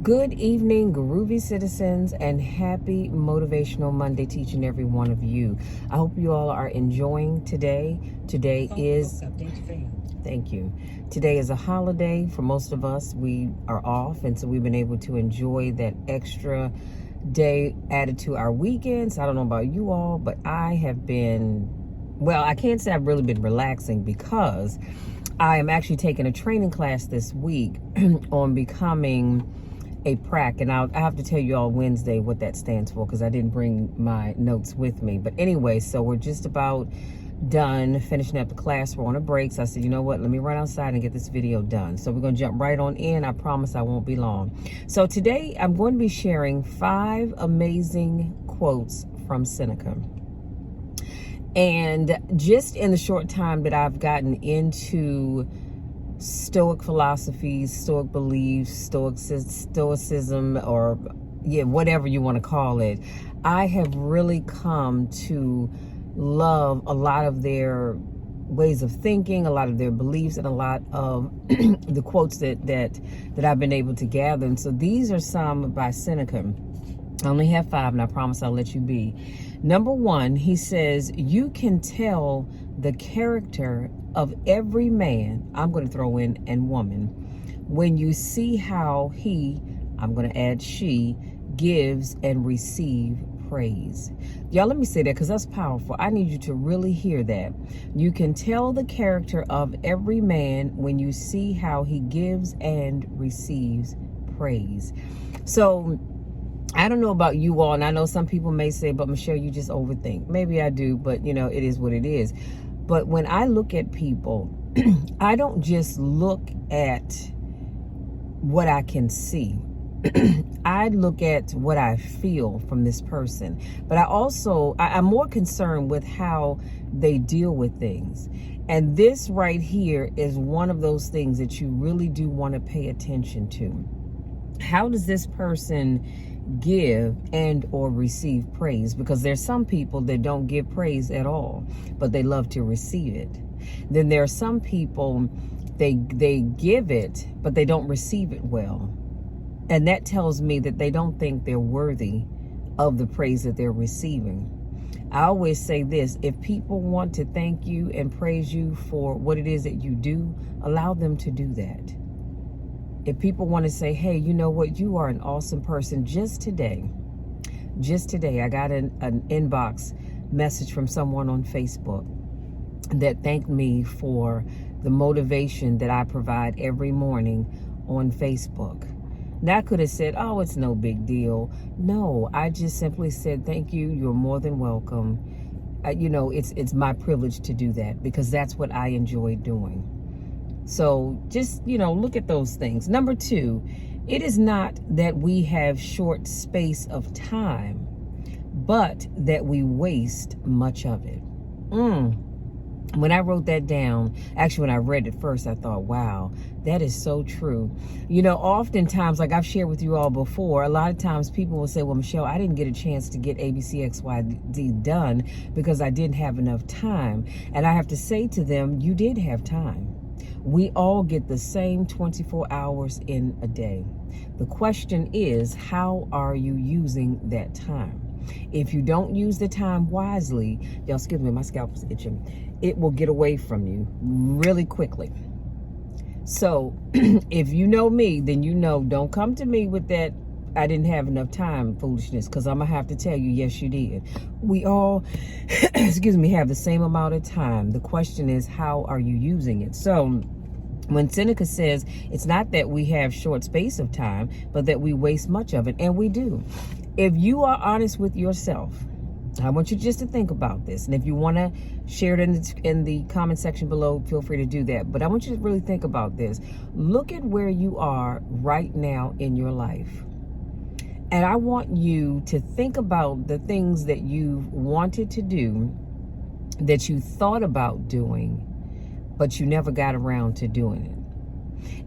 Good evening, groovy citizens, and happy Motivational Monday to each and every one of you. I hope you all are enjoying today. Today is, thank you. Today is a holiday for most of us. We are off, and so we've been able to enjoy that extra day added to our weekends. I don't know about you all, but I have been, well, I can't say I've really been relaxing because I am actually taking a training class this week on becoming a prac, and I have to tell you all Wednesday what that stands for because I didn't bring my notes with me. But anyway, so we're just about done finishing up the class. We're on a break, so I said, you know what, let me run outside and get this video done. So we're going to jump right on in. I promise I won't be long. So today I'm going to be sharing 5 amazing quotes from Seneca. And just in the short time that I've gotten into Stoic philosophies, Stoic beliefs, Stoicism, or whatever you want to call it, I have really come to love a lot of their ways of thinking, a lot of their beliefs, and a lot of the quotes that I've been able to gather. And so these are some by Seneca. I only have 5, and I promise I'll let you be. Number 1, he says, you can tell the character of every man, I'm going to throw in, and woman, when you see how he, I'm going to add she, gives and receive praise. Y'all, let me say that because that's powerful. I need you to really hear that. You can tell the character of every man when you see how he gives and receives praise. So I don't know about you all, and I know some people may say, but Michelle, you just overthink. Maybe I do, but it is what it is. But when I look at people, I don't just look at what I can see. I look at what I feel from this person. But I'm more concerned with how they deal with things. And this right here is one of those things that you really do want to pay attention to. How does this person give and or receive praise? Because there's some people that don't give praise at all, but they love to receive it. Then there are some people, they give it, but they don't receive it well. And that tells me that they don't think they're worthy of the praise that they're receiving. I always say this: if people want to thank you and praise you for what it is that you do, allow them to do that. If people want to say, hey, you know what, you are an awesome person. Just today, I got an inbox message from someone on Facebook that thanked me for the motivation that I provide every morning on Facebook. Now I could have said, oh, it's no big deal. No, I just simply said, thank you. You're more than welcome. It's my privilege to do that because that's what I enjoy doing. So just, look at those things. Number 2, it is not that we have short space of time, but that we waste much of it. When I wrote that down, actually when I read it first, I thought, wow, that is so true. Oftentimes, like I've shared with you all before, a lot of times people will say, well, Michelle, I didn't get a chance to get ABCXYZ done because I didn't have enough time. And I have to say to them, you did have time. We all get the same 24 hours in a day. The question is, how are you using that time? If you don't use the time wisely, y'all, excuse me, my scalp is itching, it will get away from you really quickly. So if you know me, then don't come to me with that I didn't have enough time foolishness, because I'm going to have to tell you, yes, you did. We all, excuse me, have the same amount of time. The question is, how are you using it? So when Seneca says it's not that we have short space of time, but that we waste much of it, and we do. If you are honest with yourself, I want you just to think about this. And if you want to share it in the comment section below, feel free to do that. But I want you to really think about this. Look at where you are right now in your life. And I want you to think about the things that you've wanted to do, that you thought about doing, but you never got around to doing it.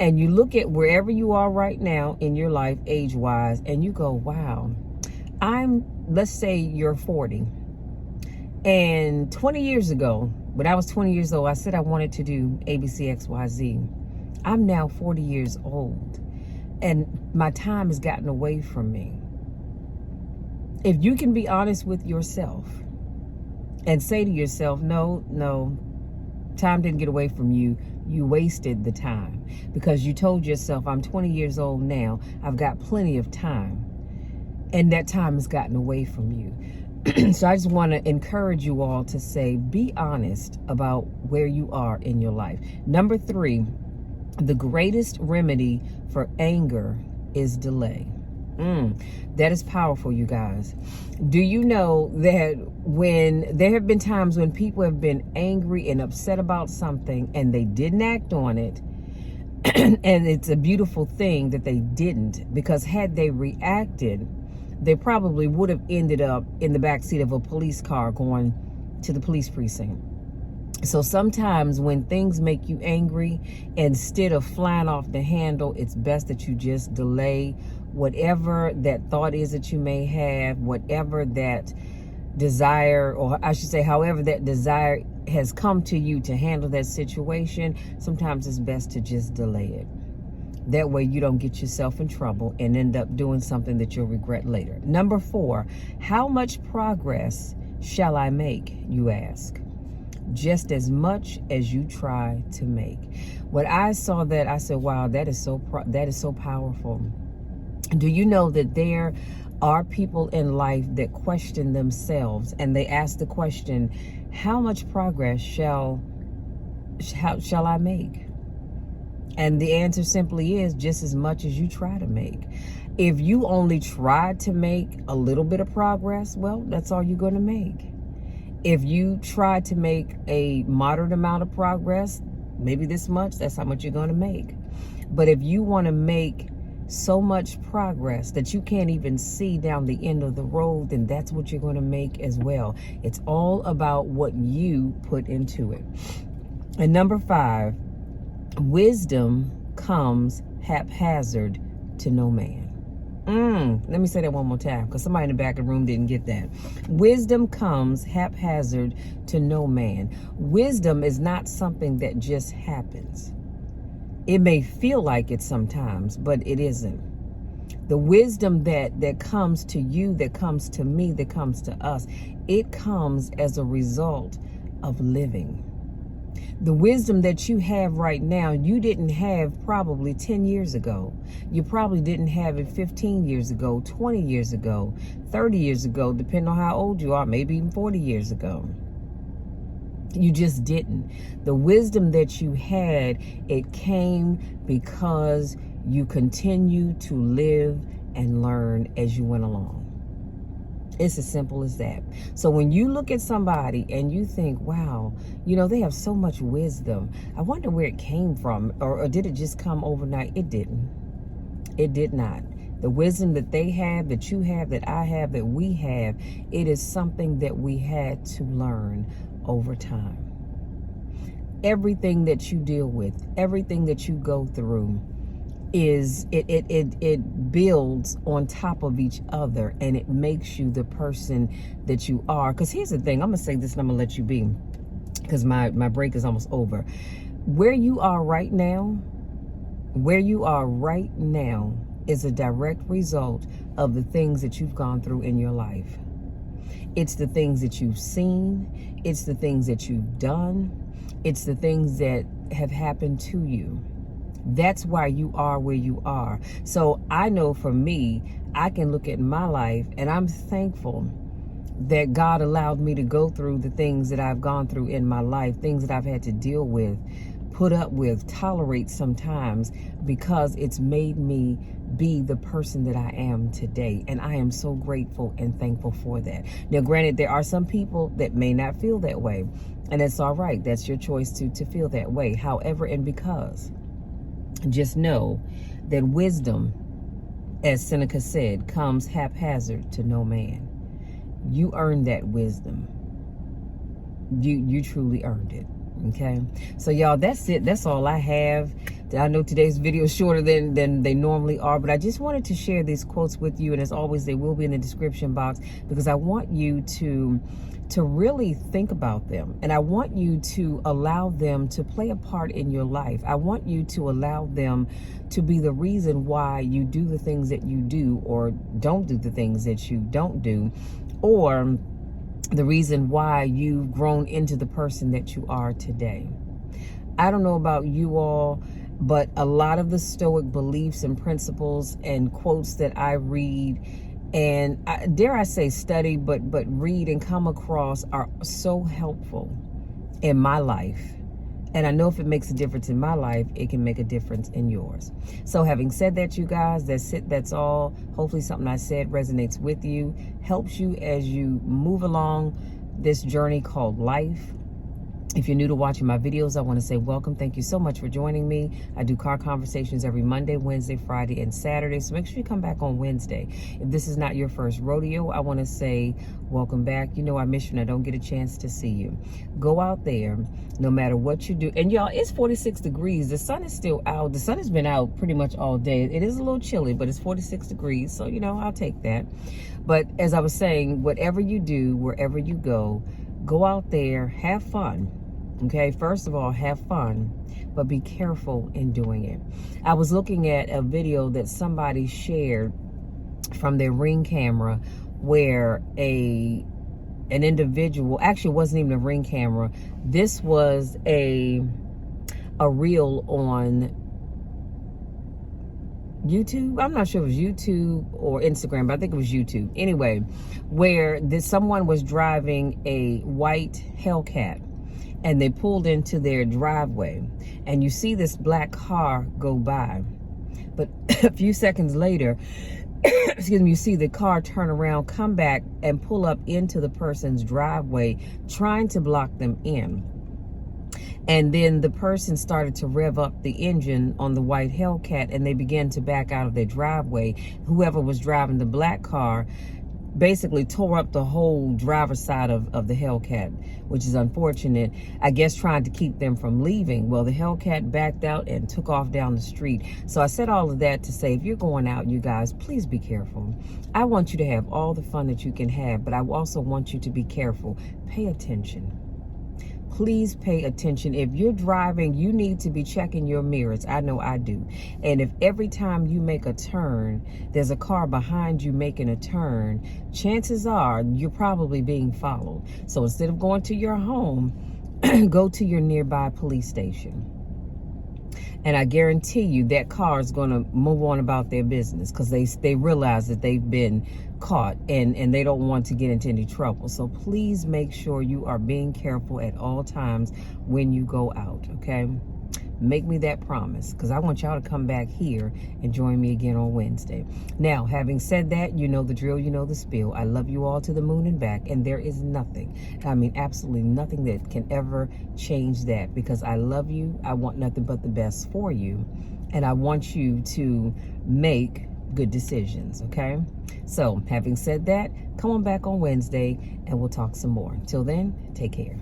And you look at wherever you are right now in your life, age-wise, and you go, wow, let's say you're 40. And 20 years ago, when I was 20 years old, I said I wanted to do ABCXYZ. I'm now 40 years old. and my time has gotten away from me. If you can be honest with yourself and say to yourself, no, time didn't get away from you. You wasted the time because you told yourself, I'm 20 years old now. I've got plenty of time. And that time has gotten away from you. So I just want to encourage you all to say, be honest about where you are in your life. Number 3, the greatest remedy for anger is delay. That is powerful, you guys. Do you know that when there have been times when people have been angry and upset about something and they didn't act on it, and it's a beautiful thing that they didn't, because had they reacted, they probably would have ended up in the backseat of a police car going to the police precinct. So sometimes when things make you angry, instead of flying off the handle, it's best that you just delay whatever that thought is that you may have, whatever that desire, or I should say, however that desire has come to you to handle that situation. Sometimes it's best to just delay it. That way you don't get yourself in trouble and end up doing something that you'll regret later. Number 4, how much progress shall I make, you ask? Just as much as you try to make. When I saw that, I said, wow, that is so powerful. Do you know that there are people in life that question themselves and they ask the question, how much progress shall I make? And the answer simply is just as much as you try to make. If you only try to make a little bit of progress, well, that's all you're going to make. If you try to make a moderate amount of progress, maybe this much, that's how much you're going to make. But if you want to make so much progress that you can't even see down the end of the road, then that's what you're going to make as well. It's all about what you put into it. And number 5, wisdom comes haphazard to no man. Let me say that one more time, because somebody in the back of the room didn't get that. Wisdom comes haphazard to no man. Wisdom is not something that just happens. It may feel like it sometimes, but it isn't. The wisdom that comes to you, that comes to me, that comes to us, it comes as a result of living. The wisdom that you have right now, you didn't have probably 10 years ago. You probably didn't have it 15 years ago, 20 years ago, 30 years ago, depending on how old you are, maybe even 40 years ago. You just didn't. The wisdom that you had, it came because you continue to live and learn as you went along. It's as simple as that. So when you look at somebody and you think, wow, they have so much wisdom, I wonder where it came from, or did it just come overnight? It didn't. It did not. The wisdom that they have, that you have, that I have, that we have, it is something that we had to learn over time. Everything that you deal with, everything that you go through, it builds on top of each other, and it makes you the person that you are. Because here's the thing, I'm gonna say this and I'm gonna let you be, because my break is almost over. Where you are right now is a direct result of the things that you've gone through in your life. It's the things that you've seen, it's the things that you've done, it's the things that have happened to you. That's why you are where you are. So I know for me, I can look at my life and I'm thankful that God allowed me to go through the things that I've gone through in my life, things that I've had to deal with, put up with, tolerate sometimes, because it's made me be the person that I am today. And I am so grateful and thankful for that. Now, granted, there are some people that may not feel that way, and it's all right. That's your choice to feel that way. However, and because, just know that wisdom, as Seneca said, comes haphazard to no man. You earned that wisdom. You truly earned it. Okay, so y'all, that's it. That's all I have. I know today's video is shorter than they normally are, but I just wanted to share these quotes with you, and as always, they will be in the description box, because I want you to to really think about them. And I want you to allow them to play a part in your life. I want you to allow them to be the reason why you do the things that you do or don't do the things that you don't do, or the reason why you've grown into the person that you are today. I don't know about you all, but a lot of the Stoic beliefs and principles and quotes that I read and dare I say study, but read and come across are so helpful in my life. And I know if it makes a difference in my life, it can make a difference in yours. So having said that, you guys, that's it. That's all. Hopefully something I said resonates with you, helps you as you move along this journey called life. If you're new to watching my videos, I want to say welcome. Thank you so much for joining me. I do car conversations every Monday, Wednesday, Friday, and Saturday. So make sure you come back on Wednesday. If this is not your first rodeo, I want to say welcome back. You know I miss you and I don't get a chance to see you. Go out there, no matter what you do. And y'all, it's 46 degrees. The sun is still out. The sun has been out pretty much all day. It is a little chilly, but it's 46 degrees. So, you know, I'll take that. But as I was saying, whatever you do, wherever you go out there, have fun. Okay, first of all, have fun, but be careful in doing it. I was looking at a video that somebody shared from their Ring camera where an individual, actually it wasn't even a Ring camera, this was a reel on YouTube. I'm not sure if it was YouTube or Instagram, but I think it was YouTube. Anyway, where someone was driving a white Hellcat, and they pulled into their driveway, and you see this black car go by, but a few seconds later, excuse me, you see the car turn around, come back, and pull up into the person's driveway, trying to block them in. And then the person started to rev up the engine on the white Hellcat, and they began to back out of their driveway. Whoever was driving the black car basically tore up the whole driver's side of the Hellcat, which is unfortunate, I guess, trying to keep them from leaving. Well, the Hellcat backed out and took off down the street. So I said all of that to say, if you're going out, you guys, please be careful. I want you to have all the fun that you can have, but I also want you to be careful. Pay attention. Please pay attention. If you're driving, you need to be checking your mirrors. I know I do. And if every time you make a turn, there's a car behind you making a turn, chances are you're probably being followed. So instead of going to your home, go to your nearby police station. And I guarantee you that car is going to move on about their business, because they realize that they've been caught and they don't want to get into any trouble. So please make sure you are being careful at all times when you go out, okay? Make me that promise, because I want y'all to come back here and join me again on Wednesday. Now, having said that, you know the drill, you know the spiel. I love you all to the moon and back, and there is nothing, I mean absolutely nothing that can ever change that, because I love you. I want nothing but the best for you, and I want you to make good decisions, okay? So, having said that, come on back on Wednesday, and we'll talk some more. Till then, take care.